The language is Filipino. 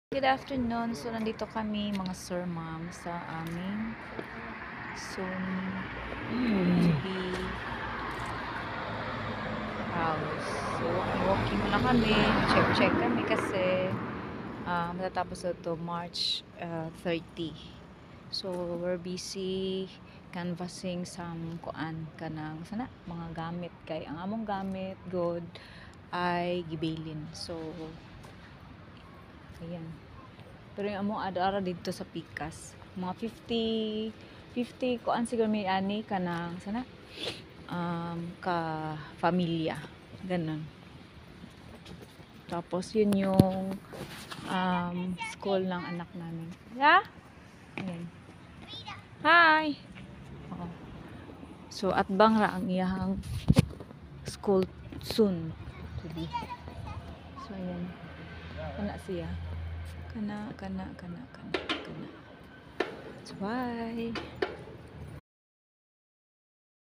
Good afternoon. So, nandito kami mga sir, ma'am sa aming soon to be house. So, walking muna kami. Check kami kasi matatapos na to March 30. So, we're busy canvassing some kuan kanang sana mga gamit kay ang among gamit good ay gibailin. So, ayan. Pero yung among ada-ara dito sa Pikas, mga 50 kuan siguro may ani kanang sana ka familia ganun. Tapos yun yung school ng anak namin. Yeah? Ayan. Hi. Oo. So at bang ra ang iyahang school soon to be. So ayan. Kana siya. Kana. That's why.